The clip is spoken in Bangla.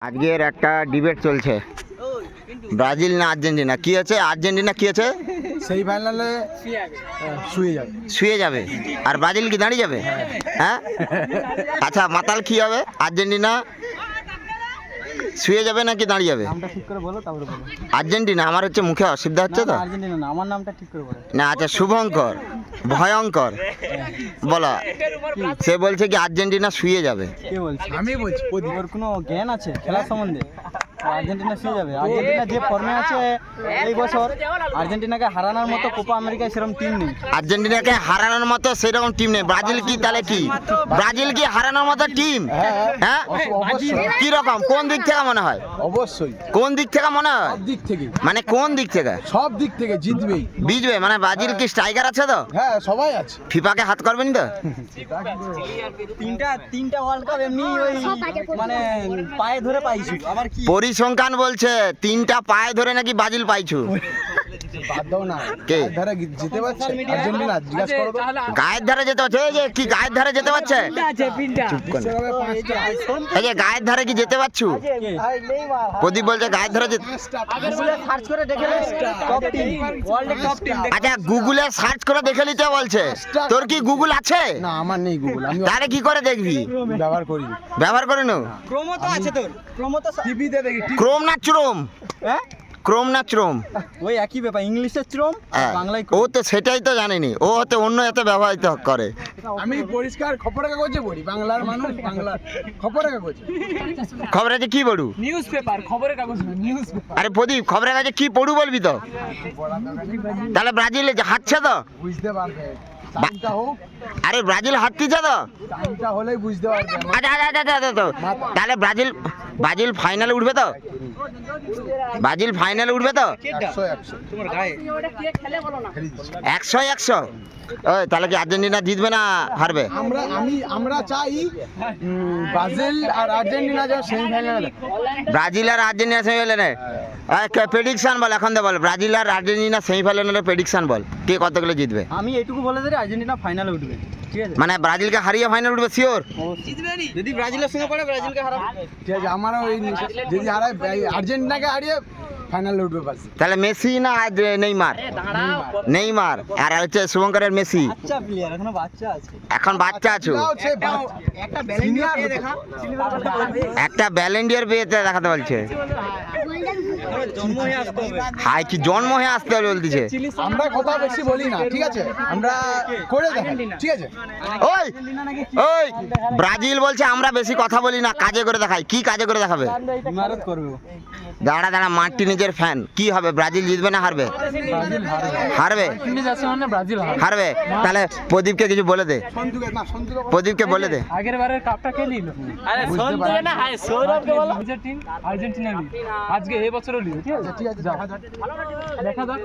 আজকের একটা ডিবেট চলছে, ব্রাজিল না আর্জেন্টিনা। কি আছে? আর্জেন্টিনা কি আছে? সেই ফাইনালে শুয়ে যাবে আর ব্রাজিল কি দাঁড়িয়ে যাবে? হ্যাঁ, আচ্ছা মাতাল কি হবে? আর্জেন্টিনা শুয়ে যাবে নাকি দাঁড়িয়ে যাবে? নামটা ঠিক করে বলো, তারপরে বলো। আর্জেন্টিনা। আমার হচ্ছে মুখে অসুবিধা হচ্ছে তো। আর্জেন্টিনা না, আমার নামটা ঠিক করে বলো। না আচ্ছা, শুভঙ্কর ভয়ঙ্কর বলো। সে বলছে কি আর্জেন্টিনা শুয়ে যাবে। কে বলছে? আমি বলছি। ওর কোনো জ্ঞান আছে খেলার সম্বন্ধে? আর্জেন্টিনা শুয়ে যাবে। আর্জেন্টিনা যে ফর্মে আছে এই বছর, আর্জেন্টিনাকে হারানোর মতো কোপা আমেরিকায় সেরকম টিম নেই। আর্জেন্টিনাকে হারানোর মতো সেরকম টিম নেই। ব্রাজিল কি তাহলে কি? ব্রাজিল কি হারানোর মতো টিম? হ্যাঁ, কি রকম? কোন দিক থেকে মনে হয়? অবশ্যই। কোন দিক থেকে মনে হয়? সব দিক থেকে। মানে কোন দিক থেকে? সব দিক থেকে জিতবেই। বিজবে মানে ব্রাজিল কি স্ট্রাইকার আছে তো? হ্যাঁ, সবাই আছে। ফিফাকে হাত করবেন তো? তিনটা ওয়ার্ল্ড কাপ এমনি ওই মানে পায়ে ধরে পাইছি। আমার কি পরিসংখ্যান বলছে তিনটা পায়ে ধরে নাকি ব্রাজিল পাইছু। বাদ দাও না। কে? ধারে জিতে পারছে আর্জেন্টিনা? জিজ্ঞাসা করো তো। গায়ের ধারে যেতে পারছে? এই যে কি গায়ের ধারে যেতে পারছে? চুপ কর। বিশ্বকাপে 5টা। এই যে গায়ের ধারে কি যেতে পারছু? প্রদীপ বলছে গায়ের ধারে যেতে। গুগলে সার্চ করে দেখে টপ টিম, ওয়ার্ল্ডে টপ টিম। আচ্ছা গুগলে সার্চ করে দেখে নিতে বলছে। তোর কি গুগল আছে? না, আমার নেই গুগল। আমি তাহলে কি করে দেখবি? ব্যবহার করি। ব্যবহার করে নো। ক্রোমো তো আছে তোর। ক্রোমো তো টিভিতে দেখি। ক্রোম না চুরোম? হ্যাঁ, ক্রোম না চুরোম? ওই একই ব্যাপার। ইংলিশে ক্রোম, বাংলায় ও তো সেটাই তো জানেনি। ও হয়তো অন্য এতে ব্যবহৃত করে। আমি পরিষ্কার খবরের কাগজে পড়ি। বাংলার মানুষ বাংলা খবরের কাগজে। খবরের কাগজে কি পড়ু? নিউজ পেপার, খবরের কাগজ না, নিউজ পেপার। আরে প্রদীপ খবরের কাগজে কি পড়ু বলবি তো? তাহলে ব্রাজিল হারছে তো? বুঝতে পারবে। টাইমটা হোক। আরে ব্রাজিল হারতিছে তো? টাইমটা হলেই বুঝতে পারবে। আচ্ছা আচ্ছা আচ্ছা আচ্ছা, তো তাহলে ব্রাজিল ফাইনালে উঠবে তো? ব্রাজিল ফাইনালে উঠবে তো? 100 তোমার গায়ে 100 ওই তাহলে কি আর্জেন্টিনা জিতবে না হারবে? আমরা চাই ব্রাজিল আর আর্জেন্টিনা যা সেমিফাইনালে। ব্রাজিল আর আর্জেন্টিনা সেমিফাইনালে প্রেডিকশন বল। এখন তো বল ব্রাজিল আর আর্জেন্টিনা সেমিফাইনালে প্রেডিকশন বল। কে কতগুলো জিতবে? আমি এইটুকু বলে দিই, আর্জেন্টিনা ফাইনালে উঠবে। ঠিক আছে? মানে ব্রাজিলকে হারিয়ে ফাইনাল উঠবে শিওর? যদি ব্রাজিলের সঙ্গে পড়ে ব্রাজিলকে হারাবে। ঠিক আছে, আমারও ওই যদি হারায় আর্জেন্টিনাকে হারিয়ে ফাইনালে উঠবে বাস। তাহলে মেসি না নেইমার? নেইমার। আর হচ্ছে শুভঙ্করের মেসি। বাচ্চা প্লেয়ার, এখনো বাচ্চা আছে। এখন বাচ্চা আছো। একটা ব্যালেন্ডিয়ার দেখা। একটা ব্যালেন্ডিয়ার পেয়েতে দেখাতে বলছে। জন্ম হয়ে আসতে হবে। হাই কি জন্ম হয়ে আসতে হবে বলতেছে। আমরা কথা বেশি বলি না, ঠিক আছে? আমরা করে দেখাই, ঠিক আছে? ওই ওই ব্রাজিল বলছে আমরা বেশি কথা বলি না, কাজে করে দেখাই। কি কাজে করে দেখাবে? ইমারত করবে। দাঁড়া দাঁড়া, মার্টিনেজের ফ্যান। কি হবে? ব্রাজিল জিতবে না হারবে? ব্রাজিল হারবে। হারবে? যাচ্ছে মানে ব্রাজিল হারবে। হারবে? তাহলে প্রদীপকে কিছু বলে দে। সন্তুকে প্রদীপকে বলে দে। আগের বারের কাপটা কে নিল? আরে সন্তুকে না, হাই সৌরভকে বলো। নিজের টিম আর্জেন্টিনা নিল। আজকে এই বছরও নিল। ঠিক আছে, ঠিক আছে, দেখা যাক। দেখা যাক।